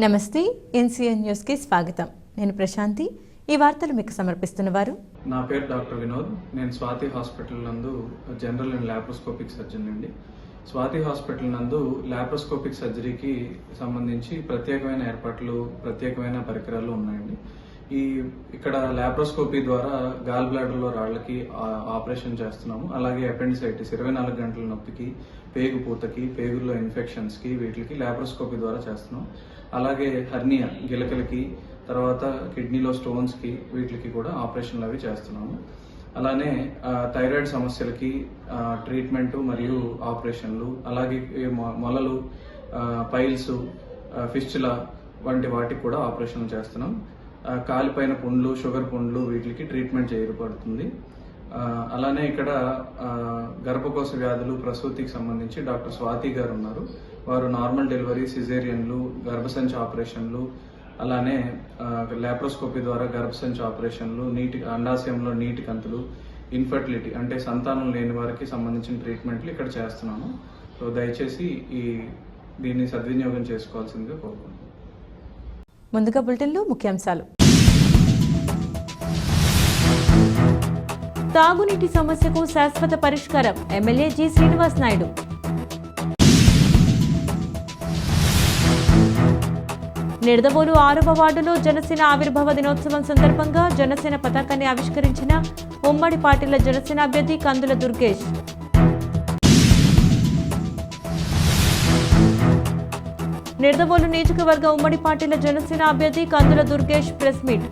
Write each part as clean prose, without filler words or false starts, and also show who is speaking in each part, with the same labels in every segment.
Speaker 1: నమస్తే NCN news కి స్వాగతం. నేను ప్రశాంతి. ఈ వార్తలు మీకు సమర్పిస్తున్నవారు
Speaker 2: నా పేరు డాక్టర్ వినోద్. నేను స్వాతి హాస్పిటల్ నందు జనరల్ అండ్ లాప్రోస్కోపిక్ సర్జన్ అండి. స్వాతి హాస్పిటల్ నందు లాప్రోస్కోపిక్ సర్జరీకి సంబంధించి ప్రత్యేకమైన ఏర్పాట్లు, ప్రత్యేకమైన పరికరాలు ఉన్నాయండి. ఇక్కడ లాప్రోస్కోపీ ద్వారా గాల్ బ్లాడర్లో రాళ్లకి ఆపరేషన్ చేస్తున్నాము. అలాగే అపెండిసైటిస్ 24 గంటల నొప్పికి, పేగు పూతకి, పేగుల్లో ఇన్ఫెక్షన్స్కి వీటికి లాప్రోస్కోపీ ద్వారా చేస్తున్నాం. అలాగే హర్నియా గిలకలకి, తర్వాత కిడ్నీలో స్టోన్స్కి వీటికి కూడా ఆపరేషన్లు అవి చేస్తున్నాము. అలానే థైరాయిడ్ సమస్యలకి ట్రీట్మెంట్ మరియు ఆపరేషన్లు, అలాగే మొలలు, పైల్స్, ఫిస్టులా వంటి వాటికి కూడా ఆపరేషన్లు చేస్తున్నాం. కాలిపైన పుండ్లు, షుగర్ పుండ్లు వీటికి ట్రీట్మెంట్ చేయబడుతుంది. అలానే ఇక్కడ గర్భకోశ వ్యాధులు, ప్రసూతికి సంబంధించి డాక్టర్ స్వాతి గారు ఉన్నారు. వారు నార్మల్ డెలివరీ, సిజేరియన్లు, గర్భసంచి ఆపరేషన్లు, అలానే లాప్రోస్కోపీ ద్వారా గర్భసంచి ఆపరేషన్లు, అండాశయంలో నీటి కంతులు, ఇన్ఫర్టిలిటీ అంటే సంతానం లేని వారికి సంబంధించిన ట్రీట్మెంట్లు ఇక్కడ చేస్తున్నాము. సో దయచేసి దీన్ని సద్వినియోగం చేసుకోవాల్సిందిగా కోరుకుంటున్నాను.
Speaker 1: ముందుగా బులెటిన్లో ముఖ్యాంశాలు. తాగునీటి సమస్యకు శాశ్వత పరిష్కారం ఎమ్మెల్యే జి శ్రీనివాస్ నాయుడు. నిడదవోలు 6వ వార్డులో జనసేన ఆవిర్భావ దినోత్సవం సందర్భంగా జనసేన పతాకాన్ని ఆవిష్కరించిన ఉమ్మడి పార్టీల జనసేన అభ్యర్థి కందుల దుర్గేష్. నిడదవోలు నియోజకవర్గ ఉమ్మడి పార్టీల జనసేన అభ్యర్థి కందుల దుర్గేష్ ప్రెస్ మీట్.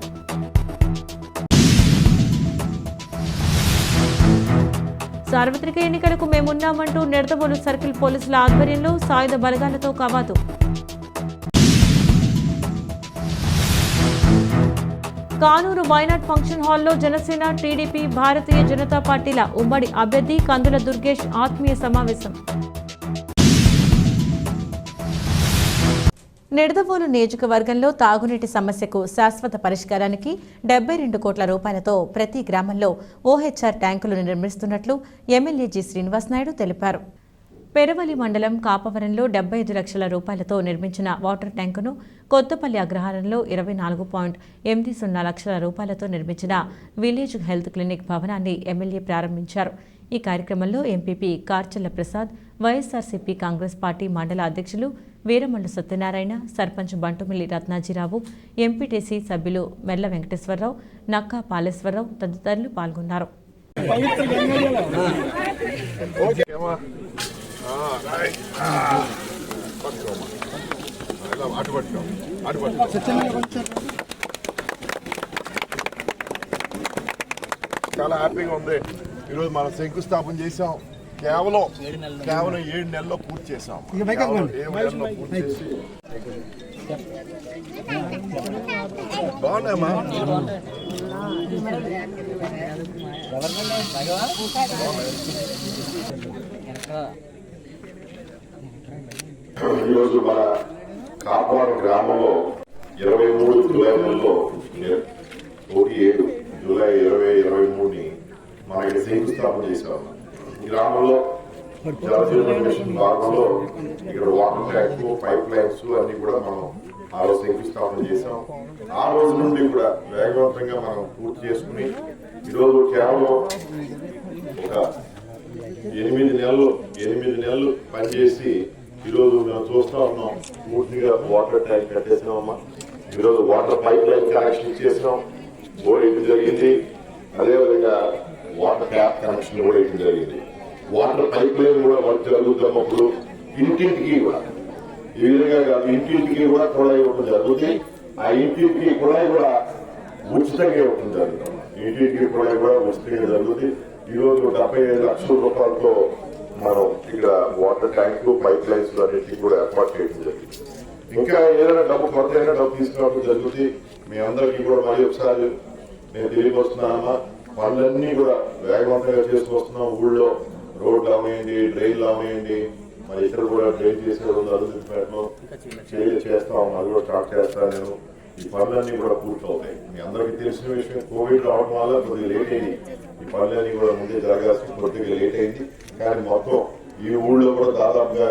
Speaker 1: సార్వత్రిక ఎన్నికలకు మేమున్నామంటూ నిడదవోలు సర్కిల్ పోలీసుల ఆధ్వర్యంలో సాయుధ బలగాలతో కవాతు. కానూరు వైనాడ్ ఫంక్షన్ హాల్లో జనసేన, టీడీపీ, భారతీయ జనతా పార్టీల ఉమ్మడి అభ్యర్థి కందుల దుర్గేష్ ఆత్మీయ సమావేశం. నిడదవోలు నియోజకవర్గంలో తాగునీటి సమస్యకు శాశ్వత పరిష్కారానికి 72 కోట్ల రూపాయలతో ప్రతి గ్రామంలో ఓహెచ్ఆర్ ట్యాంకులు నిర్మిస్తున్నట్లు ఎమ్మెల్యే జి శ్రీనివాస్ నాయుడు తెలిపారు. పెరవలి మండలం కాపవరంలో 75 లక్షల రూపాయలతో నిర్మించిన వాటర్ ట్యాంకును, కొత్తపల్లి అగ్రహారంలో 24.80 లక్షల రూపాయలతో నిర్మించిన విలేజ్ హెల్త్ క్లినిక్ భవనాన్ని ఎమ్మెల్యే ప్రారంభించారు. ఈ కార్యక్రమంలో ఎంపీపీ కార్చల్ల ప్రసాద్, వైఎస్ఆర్సీపీ కాంగ్రెస్ పార్టీ మండల అధ్యక్షులు వీరమల్లు సత్యనారాయణ, సర్పంచ్ బంటుమిల్లి రత్నాజీరావు, ఎంపీటీసీ సభ్యులు మెర్ల వెంకటేశ్వరరావు, నక్కా పాలేశ్వరరావు తదితరులు పాల్గొన్నారు.
Speaker 3: చాలా హ్యాపీగా ఉంది. ఈరోజు మనం శంకుస్థాపన చేసాం. కేవలం 7 నెలల్లో పూర్తి చేసాం. బాగున్నాయమ్మా. ఈరోజు మన కాపవరం గ్రామంలో 23 జూలై నెలలో 7 జూలై 2023 మనకి శంకుస్థాపన చేసాం. ఈ గ్రామంలో జలజీవన్ మిషన్ భాగంలో ఇక్కడ వాటర్ ట్యాంక్, పైప్ లైన్స్ అన్ని కూడా మనం ఆ రోజు శంకుస్థాపన చేసాం. ఆ రోజు నుండి కూడా వేగవంతంగా మనం పూర్తి చేసుకుని ఈరోజు కేవలం ఒక 8 నెలలు పనిచేసి ఈరోజు మేము చూస్తా ఉన్నాం. పూర్తిగా వాటర్ ట్యాంక్ కట్టేసినామమ్మా. ఈరోజు వాటర్ పైప్ లైన్ కనెక్షన్ ఇచ్చేసినాం, బోర్ ఇవ్వడం జరిగింది. అదేవిధంగా వాటర్ ట్యాప్ కనెక్షన్ కూడా ఇవ్వడం జరిగింది. వాటర్ పైప్ లైన్ కూడా వర్క్ జరుగుతున్నప్పుడు ఇంటింటికి కూడా ఈ విధంగా ఇంటింటికి కూడా కుళాయి ఇవ్వడం జరుగుతుంది. ఆ ఇంటింటికి కుళాయి కూడా ఉచితంగా ఇవ్వడం జరుగుతుంది. ఇంటింటికి కుళాయి కూడా ఉచితంగా జరుగుతుంది. ఈరోజు 75 లక్షల రూపాయలతో మనం ఇక్కడ వాటర్ ట్యాంక్, పైప్ లైన్స్ అన్నింటికి కూడా ఏర్పాటు చేయడం జరిగింది. ఇంకా ఏదైనా కొత్త డబ్బు తీసుకున్నప్పుడు జరుగుతుంది. మీ అందరికీ కూడా మళ్ళీ ఒకసారి నేను తెలియకొస్తున్నానమ్మా. పనులన్నీ కూడా వేగవంతంగా చేసుకొస్తున్నాం. ఊళ్ళో రోడ్లు అవనేయండి, డ్రైన్లు అవనేయండి, మరి ఇక్కడ కూడా డ్రైన్ చేసేవాళ్ళు అదుపులో చేస్తాం. అది కూడా స్టార్ట్ చేస్తాను నేను. ఈ పనులన్నీ కూడా పూర్తవుతాయి. మీ అందరికీ తెలిసిన విషయం, కోవిడ్ రావడం వల్ల కొద్దిగా లేట్ అయింది. ఈ పనులన్నీ కూడా ముందే జరగాల్సి కొద్దిగా లేట్ అయింది. కానీ మొత్తం ఈ ఊళ్ళో కూడా దాదాపుగా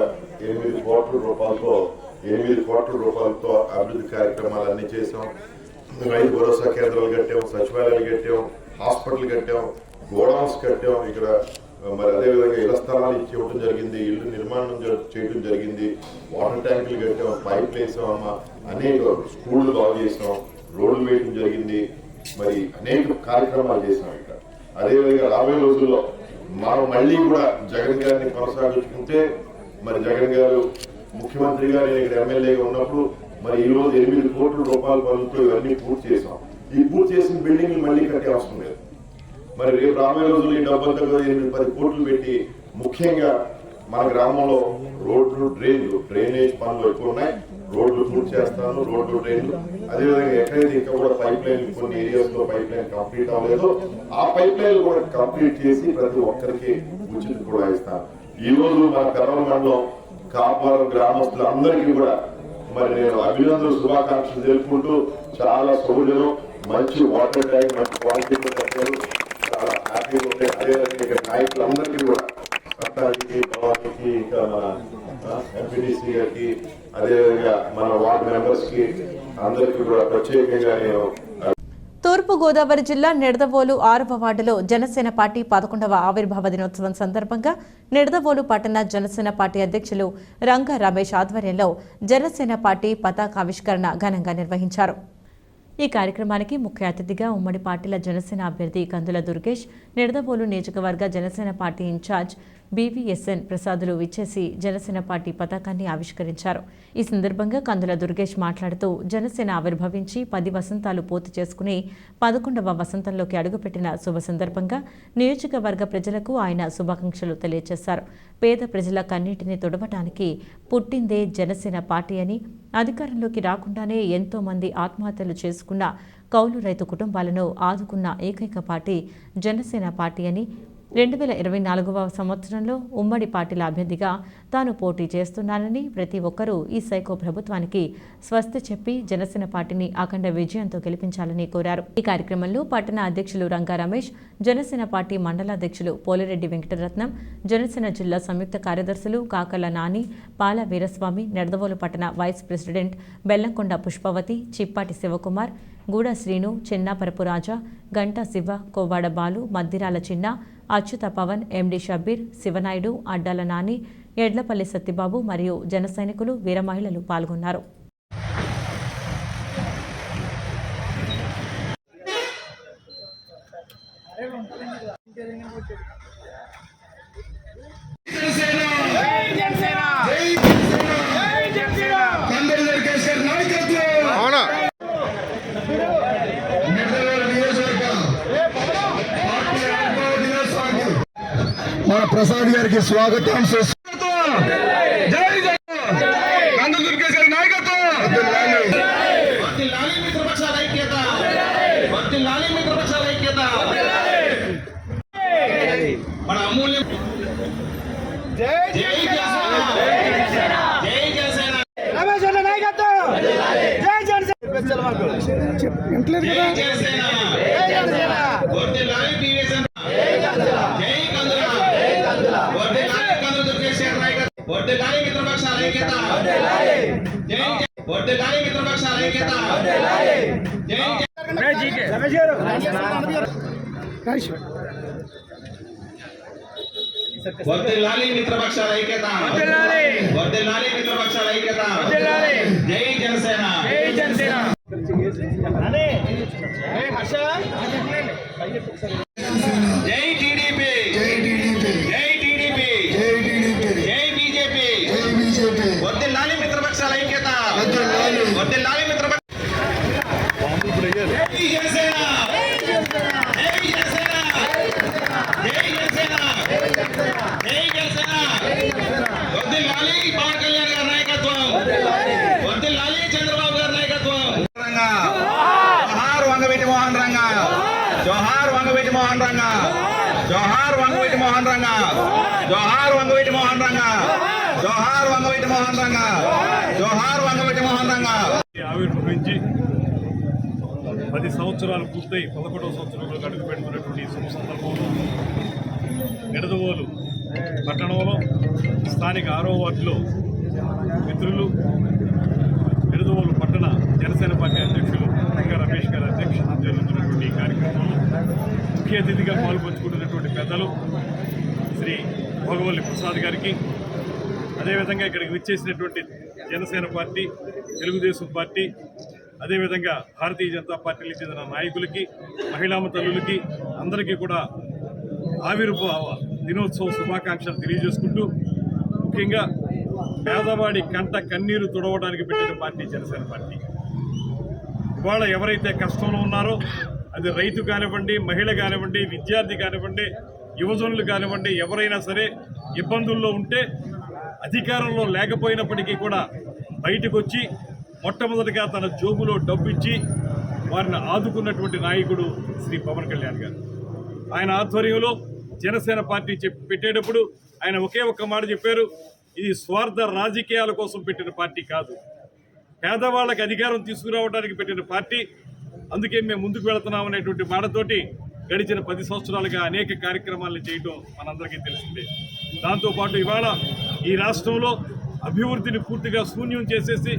Speaker 3: 8 కోట్ల రూపాయలతో 8 కోట్ల రూపాయలతో అభివృద్ధి కార్యక్రమాలన్నీ చేసాం. రైతు భరోసా కేంద్రాలు కట్టాం, సచివాలయాలు కట్టాం, హాస్పిటల్ కట్టాం, గోడౌన్స్ కట్టాం. ఇక్కడ మరి అదేవిధంగా ఇళ్ల స్థలాలు ఇవ్వడం జరిగింది, ఇల్లు నిర్మాణం చేయడం జరిగింది, వాటర్ ట్యాంకులు కట్టాం, పైప్ వేసాం, అనేక స్కూళ్లు బాగు చేసాం, రోడ్లు వేయడం జరిగింది. మరి అనేక కార్యక్రమాలు చేసాం ఇక్కడ. అదేవిధంగా రాబోయే రోజుల్లో మనం మళ్ళీ కూడా జగన్ గారిని కొనసాగించుకుంటే మరి జగన్ గారు ముఖ్యమంత్రిగా నేను ఇక్కడ ఎమ్మెల్యేగా ఉన్నప్పుడు మరి ఈ రోజు 8 కోట్ల రూపాయల పనులతో ఇవన్నీ పూర్తి చేసాం. ఈ పూర్తి చేసిన బిల్డింగ్లు మళ్ళీ కట్టే అవసరం లేదు. మరి రేపు రాబోయే రోజులు ఈ డబ్బంతా 8-10 కోట్లు పెట్టి ముఖ్యంగా మన గ్రామంలో రోడ్లు, డ్రైనేజ్ పనులు ఎక్కువ ఉన్నాయి. రోడ్లు పూర్తి చేస్తాను, రోడ్లు, డ్రైన్లు. అదేవిధంగా ఎక్కడైతే ఇంకా కూడా పైప్ లైన్ కొన్ని ఏరియాస్ లో పైప్ లైన్ కంప్లీట్ అవ్వలేదో ఆ పైప్ లైన్ కూడా కంప్లీట్ చేసి ప్రతి ఒక్కరికి ఉచిత కూడా ఇస్తాను. ఈ రోజు మన కర్నూలు మండలం కాపురం గ్రామస్తులందరికీ కూడా మరి నేను అభినందనలు, శుభాకాంక్షలు తెలుపుకుంటూ చాలా సౌకర్యం, మంచి వాటర్ ట్యాంక్, మంచి క్వాలిటీతో కట్టారు, చాలా హ్యాపీగా ఉంటాయి. అదేవిధంగా ఇక్కడ నాయకులందరికీ కూడా సత్తానికి, భవానికి, ఇంకా మన ఎంపీటీసీ గారికి, అదేవిధంగా మన వార్డు మెంబర్స్ కి అందరికీ కూడా ప్రత్యేకంగా నేను
Speaker 1: తూర్పుగోదావరి జిల్లా నిడదవోలు 6వ వార్డులో జనసేన పార్టీ 11వ ఆవిర్భావ దినోత్సవం సందర్భంగా నిడదవోలు పట్టణ జనసేన పార్టీ అధ్యక్షులు రంగా రమేష్ ఆధ్వర్యంలో జనసేన పార్టీ పతాకావిష్కరణ ఘనంగా నిర్వహించారు. ఈ కార్యక్రమానికి ముఖ్య అతిథిగా ఉమ్మడి పార్టీల జనసేన అభ్యర్థి కందుల దుర్గేష్, నిడదవోలు నియోజకవర్గ జనసేన పార్టీ ఇన్ఛార్జ్ బీవీఎస్ఎన్ ప్రసాదులు విచ్చేసి జనసేన పార్టీ పతాకాన్ని ఆవిష్కరించారు. ఈ సందర్భంగా కందుల దుర్గేష్ మాట్లాడుతూ జనసేన ఆవిర్భవించి 10 వసంతాలు పూర్తి చేసుకుని 11వ వసంతంలోకి అడుగుపెట్టిన శుభ సందర్భంగా నియోజకవర్గ ప్రజలకు ఆయన శుభాకాంక్షలు తెలియజేశారు. పేద ప్రజల కన్నీటిని తుడవటానికి పుట్టిందే జనసేన పార్టీ అని, అధికారంలోకి రాకుండానే ఎంతో మంది ఆత్మహత్యలు చేసుకున్న కౌలు రైతు కుటుంబాలను ఆదుకున్న ఏకైక పార్టీ జనసేన పార్టీ అని, 2024వ సంవత్సరంలో ఉమ్మడి పార్టీల అభ్యర్థిగా తాను పోటీ చేస్తున్నానని, ప్రతి ఒక్కరూ ఈ సైకో ప్రభుత్వానికి స్వస్తి చెప్పి జనసేన పార్టీని అఖండ విజయంతో గెలిపించాలని కోరారు. ఈ కార్యక్రమంలో పట్టణ అధ్యక్షులు రంగా రమేష్, జనసేన పార్టీ మండలాధ్యక్షులు పోలిరెడ్డి వెంకటరత్నం, జనసేన జిల్లా సంయుక్త కార్యదర్శులు కాకల నాని, పాల వీరస్వామి, నిడదవోలు పట్టణ వైస్ ప్రెసిడెంట్ బెల్లంకొండ పుష్పవతి, చిప్పాటి శివకుమార్, గూడ శ్రీను, చెన్నాపరపు రాజా, గంటా శివ, కోవాడ బాలు, మద్దిరాల చిన్న, అచ్యుత పవన్, ఎండి షబ్బీర్, శివనాయుడు, అడ్డాల నాని, ఎడ్లపల్లి సత్యబాబు మరియు జన సైనికులు, వీర మహిళలు పాల్గొన్నారు.
Speaker 4: మన ప్రసాద్ గారికి స్వాగతం.
Speaker 5: మన అమూల్యం వర్ధిల్లాలి మిత్రపక్షాల ఐక్యత, వర్ధిల్లాలి మిత్రపక్షాల ఐక్యత, జై జనసేన, జై జనసేన, జై టీడీపీ, జై టీడీపీ, జై బీజేపీ, వర్ధిల్లాలి మిత్రపక్షాల ఐక్యత, వర్ధిల్లాలి మిత్రపక్ష, జై జనసేన, జై జనసేన, జై జనసేన, జై జనసేన, వర్ధిల్లాలి పవన్ కళ్యాణ్ గారి నాయకత్వం, వర్ధిల్లాలి చంద్రబాబు గారి నాయకత్వం. జోహార్ వంగవీటి మోహన్ రంగా, జోహార్ వంగవీటి మోహన్ రంగా, జోహార్ వంగవీటి మోహన్ రంగా, జోహార్ వంగవీటి మోహన్ రంగా, జోహార్ వంగవీటి మోహన్ రంగా, జోహార్ వంగవీటి మోహన్ రంగా.
Speaker 6: ఆవిర్భవించి 10 సంవత్సరాలు పూర్తయి 11వ సంవత్సరంలో అడుగు పెడుతున్నటువంటి శుభ సందర్భంలో నిడదవోలు పట్టణంలో స్థానిక 6వ వార్డులో మిత్రులు, జనసేన పార్టీ అధ్యక్షులు ఇంకా రమేష్ గారి అధ్యక్షతన జరుగుతున్నటువంటి ఈ కార్యక్రమంలో ముఖ్య అతిథిగా పాల్పంచుకుంటున్నటువంటి పెద్దలు శ్రీ భోగవల్లి ప్రసాద్ గారికి, అదేవిధంగా ఇక్కడికి విచ్చేసినటువంటి జనసేన పార్టీ, తెలుగుదేశం పార్టీ, అదేవిధంగా భారతీయ జనతా పార్టీకి చెందిన నాయకులకి, మహిళామ తల్లులకి అందరికీ కూడా ఆవిర్భావ దినోత్సవ శుభాకాంక్షలు తెలియజేసుకుంటూ, ముఖ్యంగా పేదవాడి కంట కన్నీరు తుడవడానికి పెట్టిన పార్టీ జనసేన పార్టీ. ఇవాళ ఎవరైతే కష్టంలో ఉన్నారో, అది రైతు కానివ్వండి, మహిళ కానివ్వండి, విద్యార్థి కానివ్వండి, యువజనులు కానివ్వండి, ఎవరైనా సరే ఇబ్బందుల్లో ఉంటే అధికారంలో లేకపోయినప్పటికీ కూడా బయటకు వచ్చి మొట్టమొదటిగా తన జోబులో డబ్బు ఇచ్చి వారిని ఆదుకున్నటువంటి నాయకుడు శ్రీ పవన్ కళ్యాణ్ గారు. ఆయన ఆధ్వర్యంలో జనసేన పార్టీ పెట్టేటప్పుడు ఆయన ఒకే ఒక్క మాట చెప్పారు, ఇది స్వార్థ రాజకీయాల కోసం పెట్టిన పార్టీ కాదు, పేదవాళ్ళకి అధికారం తీసుకురావడానికి పెట్టిన పార్టీ, అందుకే మేము ముందుకు వెళుతున్నాం అనేటువంటి మాటతోటి గడిచిన 10 సంవత్సరాలుగా అనేక కార్యక్రమాలను చేయడం మనందరికీ తెలిసిందే. దాంతోపాటు ఇవాళ ఈ రాష్ట్రంలో అభివృద్ధిని పూర్తిగా శూన్యం చేసేసి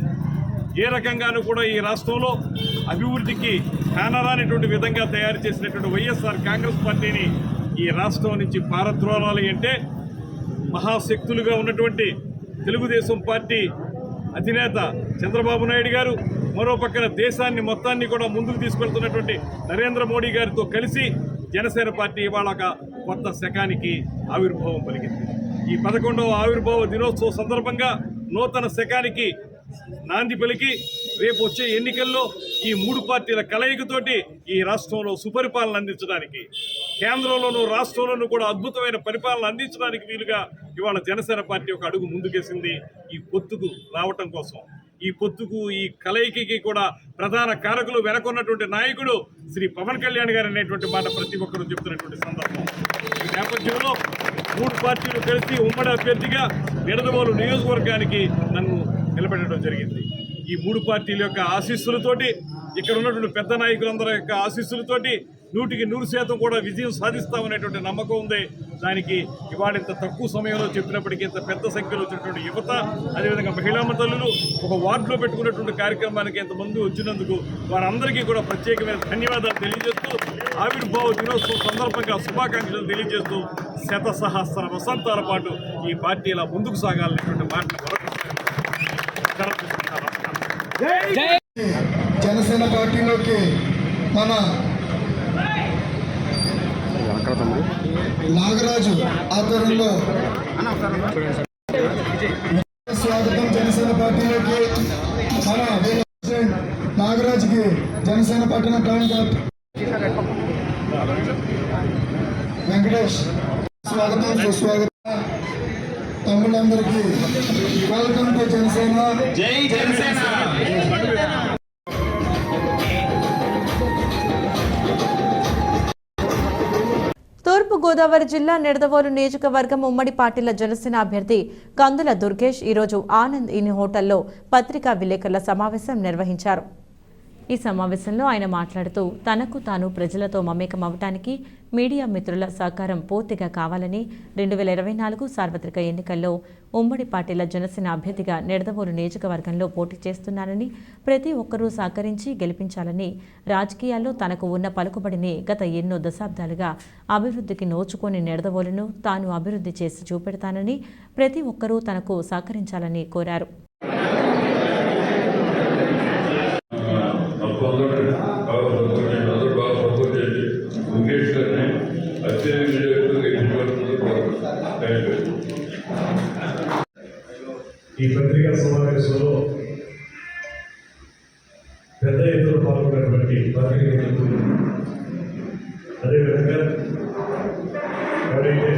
Speaker 6: ఏ రకంగానూ కూడా ఈ రాష్ట్రంలో అభివృద్ధికి కానరానిటువంటి విధంగా తయారు చేసినటువంటి వైఎస్ఆర్ కాంగ్రెస్ పార్టీని ఈ రాష్ట్రం నుంచి పారద్రోలాలి అంటే మహాశక్తులుగా ఉన్నటువంటి తెలుగుదేశం పార్టీ అధినేత చంద్రబాబు నాయుడు గారు, మరో పక్కన దేశాన్ని మొత్తాన్ని కూడా ముందుకు తీసుకెళ్తున్నటువంటి నరేంద్ర మోడీ గారితో కలిసి జనసేన పార్టీ ఇవాళ ఒక కొత్త శకానికి ఆవిర్భావం పలికింది. ఈ 11వ ఆవిర్భావ దినోత్సవ సందర్భంగా నూతన శకానికి నాంది పలికి రేపు వచ్చే ఎన్నికల్లో ఈ 3 పార్టీల కలయికతోటి ఈ రాష్ట్రంలో సుపరిపాలన అందించడానికి, కేంద్రంలోనూ రాష్ట్రంలోనూ కూడా అద్భుతమైన పరిపాలన అందించడానికి వీలుగా ఇవాళ జనసేన పార్టీ ఒక అడుగు ముందుకేసింది. ఈ పొత్తుకు రావటం కోసం, ఈ పొత్తుకు, ఈ కలయికకి కూడా ప్రధాన కారకులు వెనకున్నటువంటి నాయకుడు శ్రీ పవన్ కళ్యాణ్ గారు అనేటువంటి మాట ప్రతి ఒక్కరూ చెప్తున్నటువంటి సందర్భం. ఈ నేపథ్యంలో 3 పార్టీలు కలిసి ఉమ్మడి అభ్యర్థిగా నిడదవోలు నియోజకవర్గానికి నన్ను నిలబెట్టడం జరిగింది. ఈ 3 పార్టీల యొక్క ఆశీస్సులతోటి, ఇక్కడ ఉన్నటువంటి పెద్ద నాయకులందరి యొక్క ఆశీస్సులతోటి 100% కూడా విజయం సాధిస్తామనేటువంటి నమ్మకం ఉంది. దానికి ఇవాళ ఇంత తక్కువ సమయంలో చెప్పినప్పటికీ ఇంత పెద్ద సంఖ్యలో వచ్చినటువంటి యువత, అదేవిధంగా మహిళామ తల్లులు ఒక వార్డులో పెట్టుకున్నటువంటి కార్యక్రమానికి ఎంతమంది వచ్చినందుకు వారందరికీ కూడా ప్రత్యేకమైన ధన్యవాదాలు తెలియజేస్తూ, ఆవిర్భావ దినోత్సవం సందర్భంగా శుభాకాంక్షలు తెలియజేస్తూ, 100 సహస్ర వసంతాల పాటు ఈ పార్టీ ఇలా ముందుకు సాగాలనేటువంటి మాటను
Speaker 4: జనసేన పార్టీలోకి మన నాగరాజు ఆధ్వర్యంలో స్వాగతం. జనసేన పార్టీలోకి మన ప్రెసిడెంట్ నాగరాజుకి జనసేన పట్టణ టౌన్ వెంకటేష్ స్వాగతం, సుస్వాగతం. తమ్ముళ్ళందరికీ వెల్కమ్ టు జనసేన.
Speaker 5: జై జనసేన.
Speaker 1: తూర్పుగోదావరి జిల్లా నిడదవోలు నియోజకవర్గం ఉమ్మడి పార్టీల జనసేన అభ్యర్థి కందుల దుర్గేష్ ఈరోజు ఆనంద్ ఇన్ హోటల్లో పత్రికా విలేకరుల సమావేశం నిర్వహించారు. ఈ సమావేశంలో ఆయన మాట్లాడుతూ, తనకు తాను ప్రజలతో మమేకం అవటానికి మీడియా మిత్రుల సహకారం పూర్తిగా కావాలని, 2024 సార్వత్రిక ఎన్నికల్లో ఉమ్మడి పార్టీల జనసేన అభ్యర్థిగా నిడదవోలు నియోజకవర్గంలో పోటీ చేస్తున్నానని, ప్రతి ఒక్కరూ సహకరించి గెలిపించాలని, రాజకీయాల్లో తనకు ఉన్న పలుకుబడిని గత ఎన్నో దశాబ్దాలుగా అభివృద్ధికి నోచుకొని నిడదవోలును తాను అభివృద్ధి చేసి చూపెడతానని, ప్రతి ఒక్కరూ తనకు సహకరించాలని కోరారు.
Speaker 6: ఈ పత్రికా సమావేశంలో పెద్ద ఎత్తున పాల్గొన్నటువంటి పత్రికా మిత్రులు, అదేవిధంగా ఎవరైతే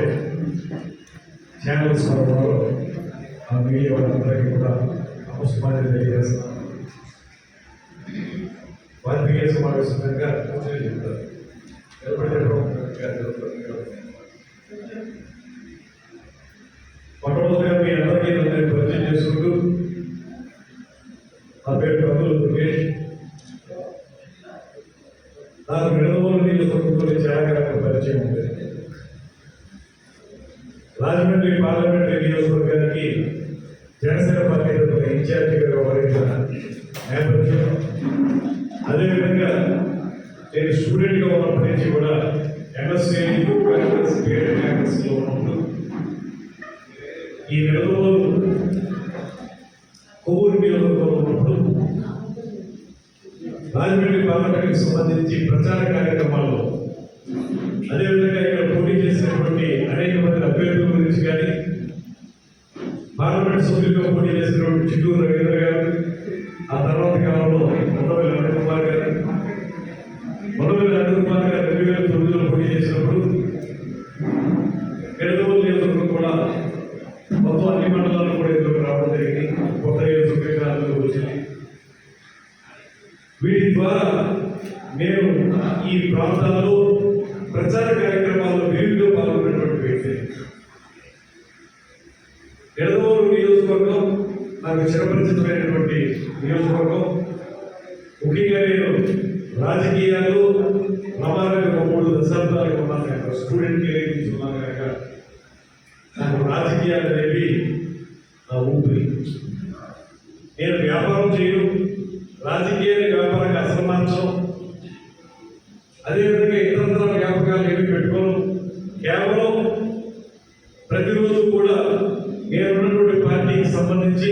Speaker 6: ఛానల్స్ ఉన్నారో ఆ మీడియా వాళ్ళందరికీ కూడా నమస్కారం తెలియజేస్తాను. పత్రికా సమావేశం చెప్తారు. మొట్టమొదటిగా మీ అందరికీ నేను పరిచయం చేసుకుంటూ, నా పేరు కందుల దుర్గేష్. నాకు నిడదవోలు నియోజకవర్గంలో చాలా కాలం పరిచయం ఉంది. రాజమండ్రి పార్లమెంటరీ నియోజకవర్గానికి జనసేన పార్టీ ఇన్ఛార్జిగా వ్యవహరించిన నేపథ్యం. అదేవిధంగా నేను స్టూడెంట్గా ఉన్నప్పటి నుంచి కూడా ఎంఎస్సీ క్యాంపస్లో ఉన్నప్పుడు ఈ నెలలో కొవ్వూరు నియోజకవర్గంలో ఉన్నప్పుడు రాజమండ్రి పార్లమెంట్కి సంబంధించి ప్రచార కార్యక్రమాల్లో అదేవిధంగా ఇక్కడ పోటీ చేసినటువంటి అనేక మంది అభ్యర్థుల గురించి కానీ పార్లమెంట్ సభ్యులుగా పోటీ చేసినటువంటి చిత్తూరు రవీంద్ర గారు, ఆ తర్వాత కాలంలో మొన్నవేల అనిల్ కుమార్ గారు 2009లో పోటీ చేసినప్పుడు నిడదవోలు నియోజకవర్గం కూడా మొత్తం అన్ని మండలాల్లో కూడా ఎదురు రావడం జరిగింది. కొత్త నియోజకవర్గాలు వచ్చింది. వీటి ద్వారా నేను ఈ ప్రాంతాల్లో ప్రచార కార్యక్రమాల్లో విరివిగా పాల్గొన్నటువంటి వ్యక్తి. నిడదవోలు నియోజకవర్గం నాకు చిరపరిచితమైనటువంటి నియోజకవర్గం. ముఖ్యంగా నేను రాజకీయాలు ప్రమాదంగా 3 దశాబ్దాలకు ఉన్నాను కనుక, స్టూడెంట్కి ఉన్నాను కనుక నాకు రాజకీయాలు అనేవి నా ఊపిరి. నేను వ్యాపారం చేయను, రాజకీయాన్ని వ్యాపారంగా అసమాంచం, అదేవిధంగా ఇతరత్ర వ్యాపకాలు ఏమి పెట్టుకోను. కేవలం ప్రతిరోజు కూడా నేనున్నటువంటి పార్టీకి సంబంధించి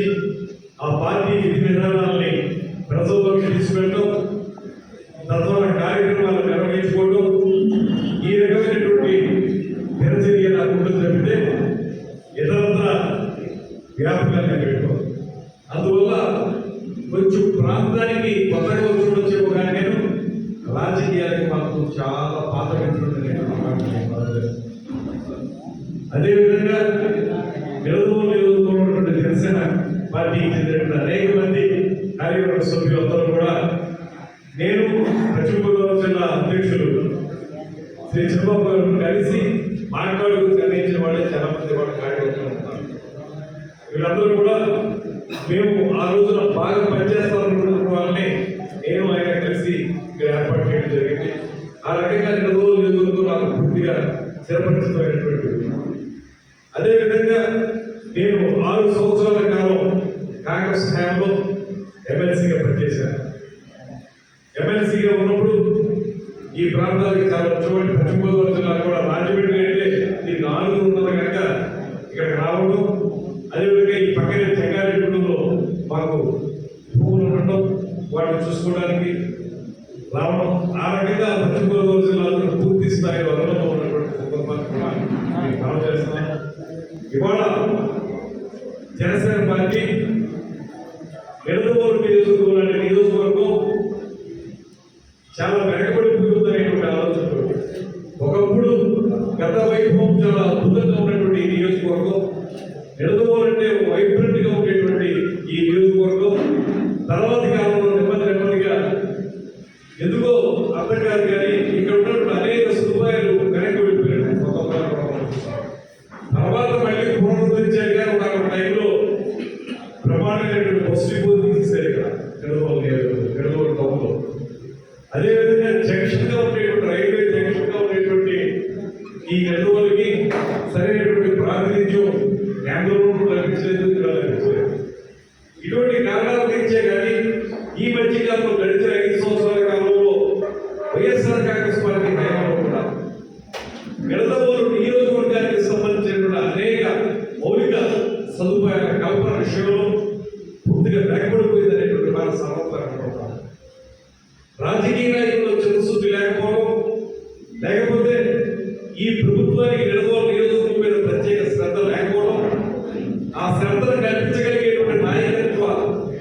Speaker 6: ఆ పార్టీ విధి విధానాలని ప్రజల్లోకి తీసుకెళ్ళడం, తద్వారా కార్యక్రమాలు నిర్వహించుకోవడం, ఈ రకమైనటువంటి దినచర్య నాకు ఉంటుంది తప్పితే ఇతరత్ర వ్యాపకాలు పెట్టుకోను. అందువల్ల కొంచెం ప్రాంతానికి కొత్తగా వచ్చేమో కానీ నేను రాజకీయానికి మాకు చాలా పాత మిత్రుడు. అదేవిధంగా నిడదవోలు నియోజకవర్గంలో జనసేన పార్టీకి చెందిన అనేక మంది కార్యవర్గ సభ్యులందరూ కూడా నేను పశ్చిమ గోదావరి జిల్లా అధ్యక్షులు శ్రీ చంద్రబాబు గారు కలిసి మాట్లాడుతూ నిర్ణయించిన వాళ్ళే చాలా మంది వాళ్ళు కార్యవర్గంలో ఉంటారు. వీళ్ళందరూ కూడా మేము ఆ రోజున బాగా పనిచేస్తామనుకున్న వాళ్ళని నేను ఆయన కలిసి ఇక్కడ ఏర్పాటు చేయడం జరిగింది. ఆ రకంగా నిడదవోలు నియోజకవర్గం నాకు పూర్తిగా చిరపరిచితమైనటువంటి. అదేవిధంగా నేను 6 సంవత్సరాల కాలం కాంగ్రెస్ హయాంలో ఎమ్మెల్సీగా పనిచేశాను. ఎమ్మెల్సీగా ఉన్నప్పుడు ఈ ప్రాంతానికి చాలా వచ్చేవాడి. పశ్చిమ గోదావరి జిల్లా కూడా రాజమండ్రి అంటే ఈ 4 ఉన్నది కనుక ఇక్కడికి రావడం, అదేవిధంగా ఈ పక్కనే చెంగారెడ్డిలో మాకు భూములు ఉండడం, వాటిని చూసుకోవడానికి రావడం, ఆ రకంగా పశ్చిమ గోదావరి జిల్లాలో పూర్తి స్థాయిలో అనుభవం ఉన్నటువంటి కుటుంబాన్ని కూడా మేము మనం చేస్తున్నాం. ఇవాళ జనసేన పార్టీ నిడదవోలు నియోజకవర్గం చాలా వెనకబడిపోతుందనేటువంటి ఆలోచనతో ఒకప్పుడు గత వైభవం చాలా అద్భుతంగా ఉన్నటువంటి ఈ నియోజకవర్గం, నిడదవోలు అంటే వైబ్రెంట్ గా ఉండేటువంటి ఈ నియోజకవర్గం తర్వాతి కాలంలో నెమ్మదిగా ఎందుకో అర్థం కాదు కానీ ఇక్కడ ఉన్నటువంటి అనేక సదుపాయాలు వెనక్కి వెళ్ళిపోయినట్టు తర్వాత మళ్ళీ పునరుద్ధరించారు. కానీ ఒక టైంలో ప్రమాణమైనటువంటి బస్సు డిపో తీసేశారు ఇక్కడ నిడదవోలు టౌన్లో. అదేవిధంగా జంక్షన్ గా ఉండేటువంటి రైల్వే జంక్షన్ గా ఉండేటువంటి ఈ నిడదవోలుకి సరైనటువంటి ప్రాతినిధ్యం కేంద్రంలో లభించలేదు, ఇక్కడ లభించలేదు. ఇటువంటి కారణాలు తీర్చే కానీ ఈ మధ్య కాలంలో గడిచిన 5 సంవత్సరాల కాలంలో వైఎస్ఆర్ కాంగ్రెస్ పార్టీ హయాంలో కూడా నిడదవోలు నియోజకవర్గానికి సంబంధించినటువంటి అనేక మౌలిక సదుపాయాల కల్పన విషయంలో పూర్తిగా వెనకబడిపోయింది అనేటువంటి మన సమర్థన. రాజకీయ నాయకులు చిత్తశుద్ధి లేకపోవడం, లేకపోతే ఈ ప్రభుత్వానికి నిడదవోలు నియోజకవర్గం మీద ప్రత్యేక శ్రద్ధ లేకపోవడం, ఆ శ్రద్ధను కల్పించగలిగేటువంటి నాయకత్వ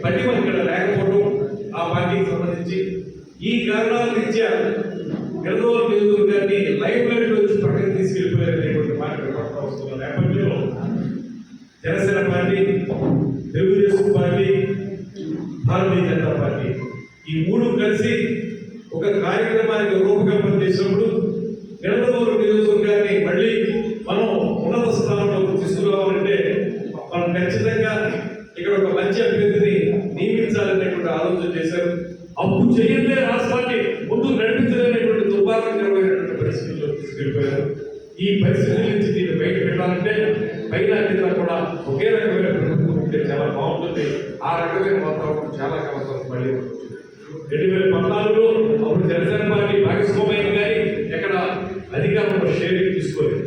Speaker 6: పటిమ ఇక్కడ లేకపోవడం, ఆ పార్టీకి సంబంధించి ఈ కారణాల రీత్యా నిడదవోలు నియోజకవర్గాన్ని లైఫ్ లైన్ వచ్చి పక్కన తీసుకెళ్లిపోయారనేటువంటి మాట వస్తున్న నేపథ్యంలో Janasena party, Telugu Desam party, Bharatiya Janata party ఈ 3 కలిసి ఒక కార్యక్రమానికి రూపకల్పన చేసినప్పుడు నిడదవోలు నియోజకవర్గాన్ని మళ్ళీ మనం ఉన్నత స్థానంలో తీసుకురావాలంటే మనం ఖచ్చితంగా ఇక్కడ ఒక మంచి అభ్యర్థిని నియమించాలనేటువంటి ఆలోచన చేశారు. అప్పు చేయందే రాష్ట్రాన్ని ముందుకు నడిపించలేనటువంటి దుర్మార్గకరమైనటువంటి పరిస్థితుల్లో తీసుకెళ్ళిపోయారు. ఈ పరిస్థితుల నుంచి దీన్ని బయట పెట్టాలంటే పైన కింద కూడా ఒకే రకమైన ప్రభుత్వం ఉంటే చాలా బాగుంటుంది. ఆ రకమైన వాతావరణం చాలా కాలం మళ్ళీ షేరింగ్ తీసుకోలేదు.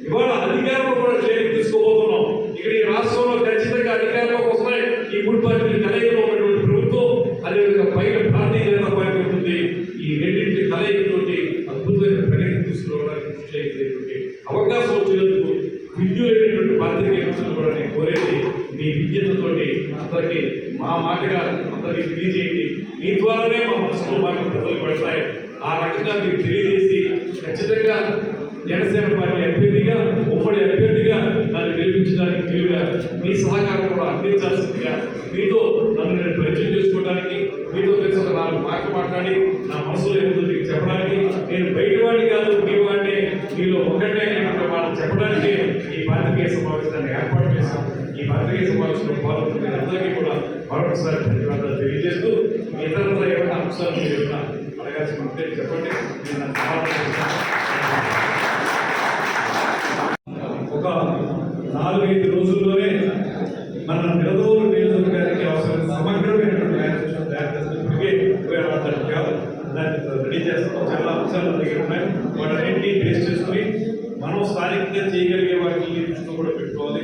Speaker 6: ఇవాళ అధికారంలో కూడా షేరింగ్ తీసుకోబోతున్నాం. ఇక్కడ ఈ రాష్ట్రంలో ఖచ్చితంగా అధికారంలోకి వస్తున్నాయి ఈ మూడు పార్టీలు కలయికలో ఉన్నటువంటి ప్రభుత్వం, అదేవిధంగా పైన భారతీయ జనతా పార్టీ ఉంటుంది. ఈ రెండింటి కలయికతోటి అద్భుతమైన ప్రగతి తీసుకురావడానికి కృషి చేసేటువంటి అవకాశం వచ్చినందుకు విద్యులైనటువంటి పాత్రికేయ మిత్రులు కూడా నేను కోరేది మీ విద్యతతోటి అందరికీ మా మాటగా అందరికీ తెలియజేయండి. మీ ద్వారానే మా మనసులో మాటలు ప్రజలకు పెడతాయి. ఆ రకంగా మీరు తెలియజేసి ఖచ్చితంగా జనసేన పార్టీ అభ్యర్థిగా, ఉమ్మడి అభ్యర్థిగా నన్ను గెలిపించడానికి వీలుగా మీ సహకారం కూడా అందించాల్సిందిగా, మీతో నన్ను నేను పరిచయం చేసుకోవడానికి, మీతో కలిసి ఒక 4 మాటలు మాట్లాడి నా మనసులో ఏముందో మీకు చెప్పడానికి, నేను బయట వాడిని కాదు మీ వాడిని, మీలో ఒకటే వాళ్ళు చెప్పడానికి ఈ పాత్రికేయ సమావేశాన్ని ఏర్పాటు చేశాం. ఈ పాత్రికేయ సమావేశంలో పాల్గొన్న అందరికీ కూడా మరొకసారి ధన్యవాదాలు తెలియజేస్తూ, ఇతర ఏమైనా అంశాలు మీరు ఏమైనా అడగాల్సిన ఉంటే చెప్పండి, నేను సమాధానం చేస్తాను. ఒక 4-5 రోజుల్లోనే మన నిడదవోలు నియోజకవర్గానికి అవసరం సమగ్రమైనటువంటి మేనిఫెస్టో తయారు చేస్తున్నప్పటికీ దాన్ని రెడీ చేస్తాం. చాలా అంశాలు దగ్గర ఉన్నాయి. వాటన్నింటినీ బేస్ చేసుకుని మనం స్థానికంగా చేయగలిగే వాటిని దృష్టిలో కూడా పెట్టుకోవాలి.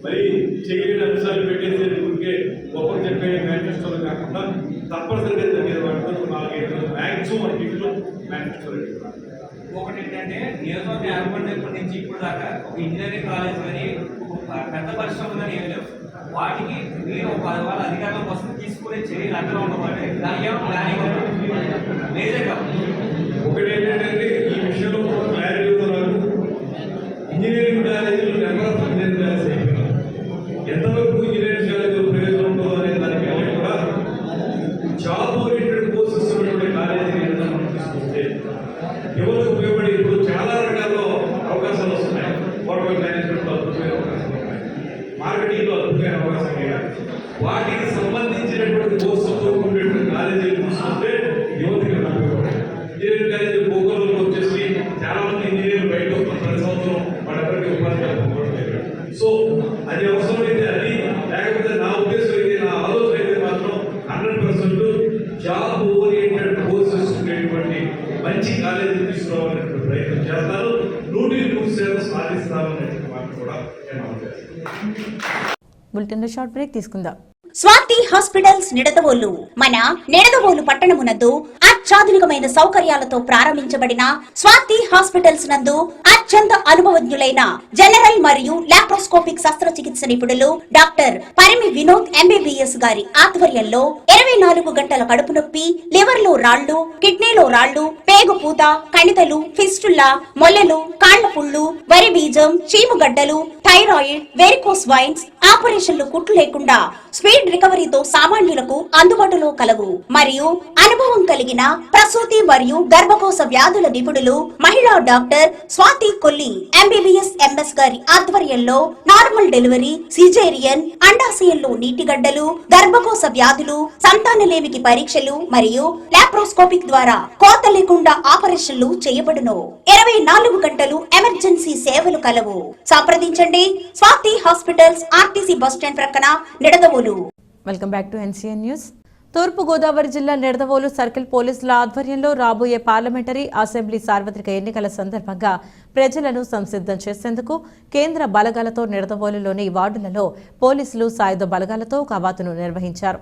Speaker 6: మరి చేయలేని అంశాలు పెట్టేసేది ఊరికే ఒకరు చెప్పే మేనిఫెస్టోలు కాకుండా తప్పనిసరిగా జరిగే వాటితో 4-5 రోజులు మ్యాక్సిమం ఇంట్లో మేనిఫెస్టో రెడీ.
Speaker 7: ఒకటి ఏంటంటే నియోజకవర్గం ఏర్పడినప్పటి నుంచి ఇప్పుడు దాకా ఒక ఇంజనీరింగ్ కాలేజ్ కానీ పెద్ద పరిశ్రమలు కానీ ఏమి లేవు. వాటికి మీరు ఒక 10 వారాల అధికారుల కోసం తీసుకునే చర్యలు అక్కడ ఉండమంటే దానికి ఏమో ప్లానింగ్ లేదే కాదు.
Speaker 6: ఒకటి ఏంటంటే ఈ విషయంలో క్లారిటీ ఉన్నారు. ఇంజనీరింగ్ కాలేజీలు నెంబర్ ఆఫ్ ఇంజనీరింగ్ కాలేజ్ అయిపోయినాయి. ఎంతవరకు ఇంజనీరింగ్ కాలేజీలో ప్రయోజనం ఉంటుందో అనే దానికి కూడా జాబ్ ఓరియంటెడ్ కోర్సెస్ ఉన్నటువంటి కాలేజీ ఏదైనా మనం తీసుకుంటే యువతకు ఉపయోగపడి ఇప్పుడు చాలా రకాల్లో అవకాశాలు వస్తున్నాయి. గవర్నమెంట్ మేనేజ్మెంట్లో అద్భుతమైన అవకాశాలు ఉన్నాయి, మార్కెటింగ్లో అద్భుతమైన అవకాశాలు ఉన్నాయి. వాటికి సంబంధించినటువంటి కోర్సులతో ఉండేటువంటి కాలేజీలు తీసుకుంటే యువతకి ఉపయోగపడాలి. ఇంజనీరింగ్ కాలేజీ భూగోళంలో వచ్చేసి చాలా మంది ఇంజనీర్లు బయట వస్తున్న ప్రతి సంవత్సరం వాళ్ళెవరికి ఉపాధి కల్పించలేదు. సో అది అవసరమైతే అది, లేకపోతే నా ఉద్దేశం అయితే, నా ఆలోచన అయితే మాత్రం 100% జాబ్ ఓరియంటెడ్ కోర్సెస్ ఉండేటువంటి మంచి కాలేజీలు తీసుకురావాలనే ప్రయత్నం చేస్తారు. 100% సాధిస్తామనే మాట కూడా నేను ఆలోచిస్తాను.
Speaker 1: బులెటిన్లో షార్ట్ బ్రేక్ తీసుకుందాం.
Speaker 8: స్వాతి హాస్పిటల్స్ నిడదవోలు. మన నిడదవోలు పట్టణమునందు అత్యాధునికమైన సౌకర్యాలతో ప్రారంభించబడిన స్వాతి హాస్పిటల్స్ నందు అత్యంత అనుభవజ్ఞులైన జనరల్ మరియు లాప్రోస్కోపిక్ శస్త్రచికిత్స నిపుణులు డాక్టర్ పరిమి వినోద్ ఎంబీబీఎస్ గారి ఆధ్వర్యంలో 24 గంటల కడుపు నొప్పి, లివర్ లో రాళ్లు, కిడ్నీలో రాళ్లు, పేగు పూత, కణితలు, ఫిస్టుల్లా, మొల్లలు, కాళ్ల పుళ్ళు, వరి బీజం, చీముగడ్డలు, థైరాయిడ్, వెరికోస్ వైన్స్ ఆపరేషన్లు కుట్లు లేకుండా స్పీడ్ రికవరీతో సామాన్యులకు అందుబాటులో కలవు. మరియు అనుభవం కలిగిన ప్రసూతి మరియు గర్భకోశ వ్యాధుల నిపుణులు మహిళా doctor Swathi Kolli MBBS MS గారి ఆధ్వర్యంలో నార్మల్ డెలివరీ, సిజేరియన్, అండాశయంలో నీటిగడ్డలు, గర్భకోశ వ్యాధులు, సంతానలేమికి పరీక్షలు మరియు లాప్రోస్కోపిక్ ద్వారా కోత లేకుండా ఆపరేషన్లు చేయబడును. 24 గంటలు ఎమర్జెన్సీ సేవలు కలవు. సంప్రదించండి స్వాతి హాస్పిటల్స్, ఆర్టీసీ బస్టాండ్ ప్రక్కన, Nidadavolu.
Speaker 1: Welcome back to NCN news. తూర్పు గోదావరి జిల్లా నిడదవోలు సర్కిల్ పోలీసుల ఆధ్వర్యంలో రాబోయే పార్లమెంటరీ, అసెంబ్లీ సార్వత్రిక ఎన్నికల సందర్భంగా ప్రజలను సంసిద్ధం చేసేందుకు కేంద్ర బలగాలతో నిడదవోలులోని వార్డులలో పోలీసులు సాయుధ బలగాలతో కవాతును నిర్వహించారు.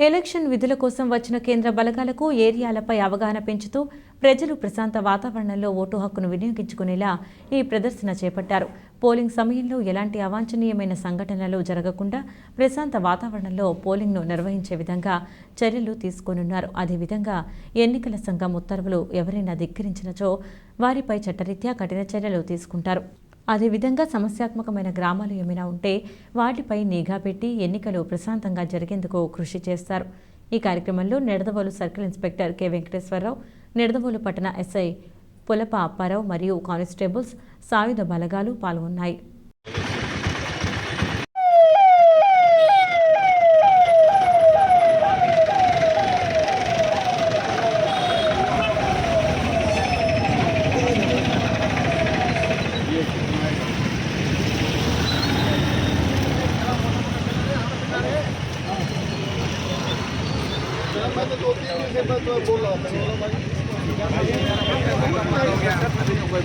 Speaker 1: ఎలక్షన్ విధుల కోసం వచ్చిన కేంద్ర బలగాలకు ఏరియాలపై అవగాహన పెంచుతూ ప్రజలు ప్రశాంత వాతావరణంలో ఓటు హక్కును వినియోగించుకునేలా ఈ ప్రదర్శన చేపట్టారు. పోలింగ్ సమయంలో ఎలాంటి అవాంఛనీయమైన సంఘటనలు జరగకుండా ప్రశాంత వాతావరణంలో పోలింగ్ను నిర్వహించే విధంగా చర్యలు తీసుకోనున్నారు. అదేవిధంగా ఎన్నికల సంఘం ఉత్తర్వులు ఎవరైనా ధిక్కరించినచో వారిపై చట్టరీత్యా కఠిన చర్యలు తీసుకుంటారు. అదేవిధంగా సమస్యాత్మకమైన గ్రామాలు ఏమైనా ఉంటే వాటిపై నిఘా పెట్టి ఎన్నికలు ప్రశాంతంగా జరిగేందుకు కృషి చేస్తారు. ఈ కార్యక్రమంలో Nidadavolu circle inspector K Venkateswararao, Nidadavolu పట్టణ ఎస్ఐ పులప అప్పారావు మరియు కానిస్టేబుల్స్, సాయుధ బలగాలు పాల్గొన్నాయి.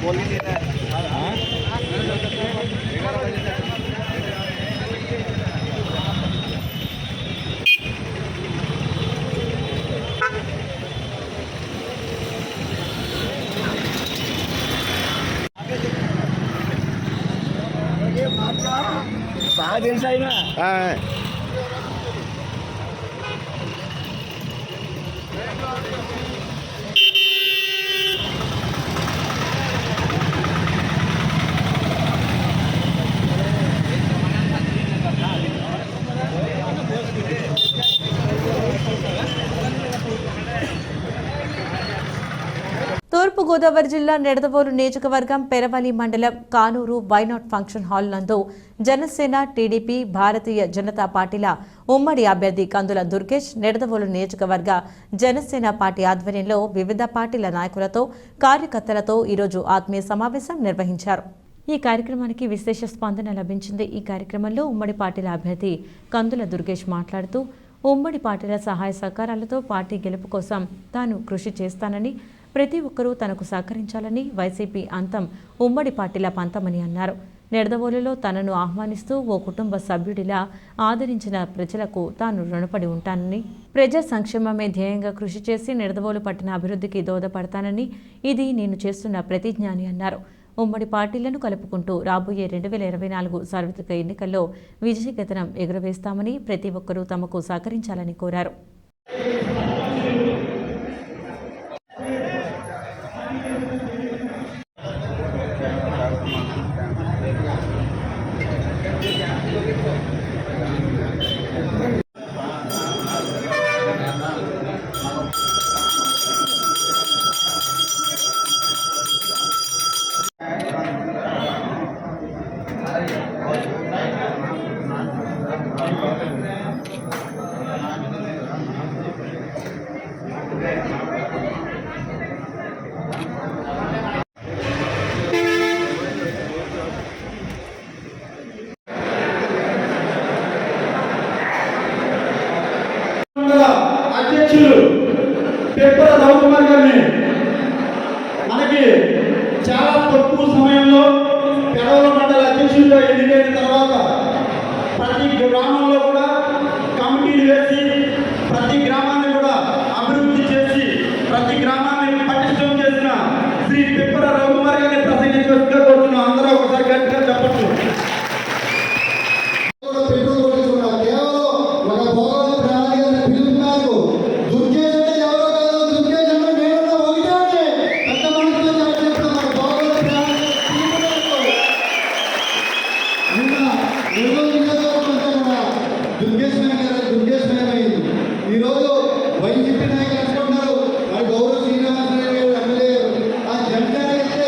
Speaker 4: बोल रहा
Speaker 1: తూర్పుగోదావరి జిల్లా నిడదవోలు నియోజకవర్గం పెరవలి మండలం కానూరు వైనాట్ ఫంక్షన్ హాల్ నందు జనసేన, టీడీపీ, భారతీయ జనతా పార్టీల ఉమ్మడి అభ్యర్థి కందుల దుర్గేష్ నిడదవోలు నియోజకవర్గ జనసేన పార్టీ ఆధ్వర్యంలో వివిధ పార్టీల నాయకులతో, కార్యకర్తలతో ఈరోజు ఆత్మీయ సమావేశం నిర్వహించారు. ఈ కార్యక్రమానికి విశేష స్పందన లభించింది. ఈ కార్యక్రమంలో ఉమ్మడి పార్టీల అభ్యర్థి కందుల దుర్గేష్ మాట్లాడుతూ ఉమ్మడి పార్టీల సహాయ సహకారాలతో పార్టీ గెలుపు కోసం తాను కృషి చేస్తానని, ప్రతి ఒక్కరూ తనకు సహకరించాలని, వైసీపీ అంతం ఉమ్మడి పార్టీల పంతమని అన్నారు. నిడదవోలులో తనను ఆహ్వానిస్తూ ఓ కుటుంబ సభ్యుడిలా ఆదరించిన ప్రజలకు తాను రుణపడి ఉంటానని, ప్రజా సంక్షేమమే ధ్యేయంగా కృషి చేసి నిడదవోలు పట్టణ అభివృద్ధికి దోహదపడతానని, ఇది నేను చేస్తున్న ప్రతిజ్ఞ అని అన్నారు. ఉమ్మడి పార్టీలను కలుపుకుంటూ రాబోయే 2024 సార్వత్రిక ఎన్నికల్లో విజయకేతనం ఎగురవేస్తామని, ప్రతి ఒక్కరూ తమకు సహకరించాలని కోరారు.
Speaker 4: అధ్యక్షులు పెప్పల రవికుమార్ గారిని మనకి చాలా తక్కువ సమయంలో పెరవల మండల అధ్యక్షుడిగా ఎన్నికైన తర్వాత ప్రతి గ్రామంలో కూడా కమిటీలు వేసి ప్రతి గ్రామాన్ని కూడా అభివృద్ధి చేసి ప్రతి గ్రామాన్ని పటిష్టం చేసిన శ్రీ పెప్పల రవికుమార్ గారిని ప్రసంగించవలసిగా కోరుతున్నాం. అందరూ ఒకసారి గట్టిగా చెప్పచ్చు. ఈరోజు వైసీపీ నాయకులు అనుకుంటున్నారు మరి గౌరవ శ్రీనివాసరావు గారు ఎమ్మెల్యే ఆ జనసేన అయితే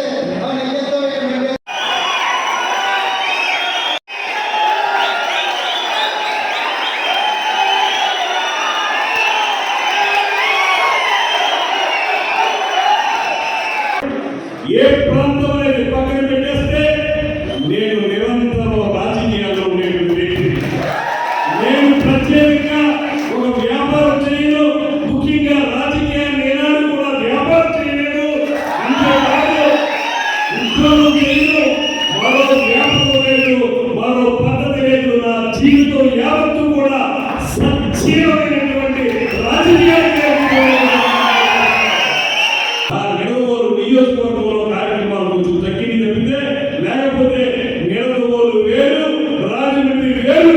Speaker 6: ఏ ప్రాంతం అనేది పక్కన పెట్టేస్తే నేను నిరంతరం రాజకీయాల్లో ఉండేటువంటి వ్యక్తిని. నేను ప్రత్యేకంగా ఒక వ్యాపారం చేయను, ముఖ్యంగా రాజకీయాన్ని ఏనాడు కూడా వ్యాపారం చేయలేదు. అంతేకాదు ఉద్యోగం చేయను, మరో వ్యాపారం లేదు, మరో పద్ధతి లేదు. నా జీవితం యావత్తు కూడా సజీవమైనటువంటి రాజకీయాన్ని నియోజకవర్గంలో కార్యక్రమాలు కొంచెం తగ్గింది తప్పితే, లేకపోతే నిడదవోలు వేరు, రాజమండ్రి వేరు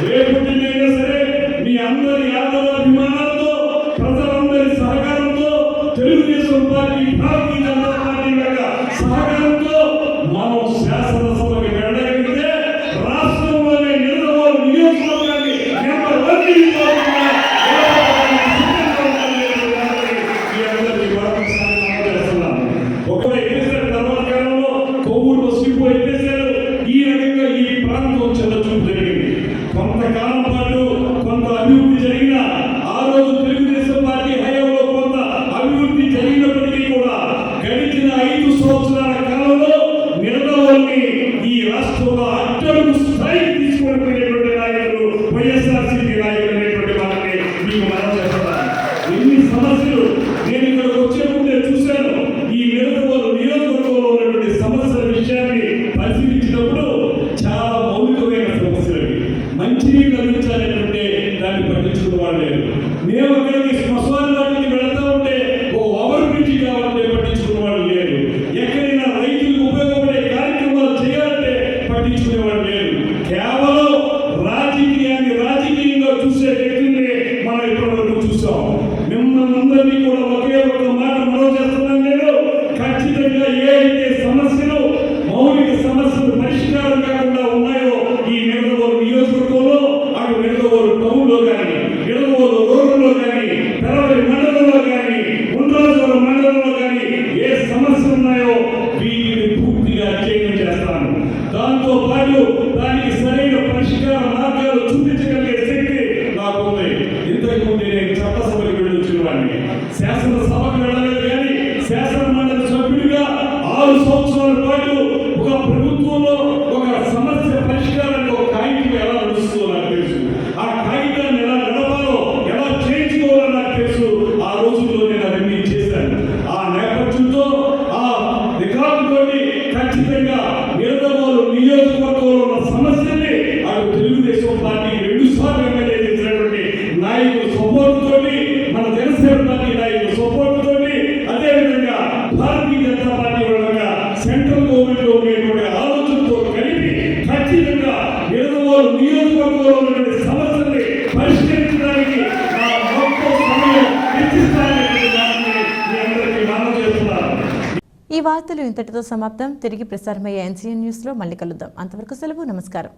Speaker 6: రేపుటినైనా సరే మీ అందరి ఆదరాభిమానాలతో, ప్రజలందరి సహకారంతో, తెలుగుదేశం పార్టీ, భారతీయ జనతా పార్టీ యొక్క సహకారంతో మనం శాసనసభకి వెళ్ళగలిగితే రాష్ట్రంలోనే నిడదవోలు నియోజకవర్గాన్ని నెంబర్ 1 ఒకవేళ ఎత్తేసారు తర్వాత కాలంలో కొవ్వూరు స్లిప్ ఎత్తేసారు. ఈ రకంగా ఈ ప్రాంతం చెల్లచూపు జరిగింది. కొంతకాలం పాటు కొంత అభివృద్ధి జరిగిన ఆ రోజు తెలుగుదేశం పార్టీ హయాంలో కొంత అభివృద్ధి జరిగినప్పటికీ కూడా గడిచిన 5 సంవత్సరాల సెంట్రల్ గవర్నమెంట్ లో ఉండేటువంటి ఆలోచనతో కలిపి ఖచ్చితంగా నిడదవోలు నియోజకవర్గంలో ఉన్నటువంటి సమస్యల్ని పరిష్కరించడానికి నా మొత్తం సమయం వెచ్చిస్తానని దాన్ని మీ అందరికీ మనం చేస్తున్నారు.
Speaker 1: ఈ వార్తలు ఇంతటితో సమాప్తం. తిరిగి ప్రసారమయ్యే NCN న్యూస్లో మళ్ళీ కలుద్దాం. అంతవరకు సెలవు. నమస్కారం.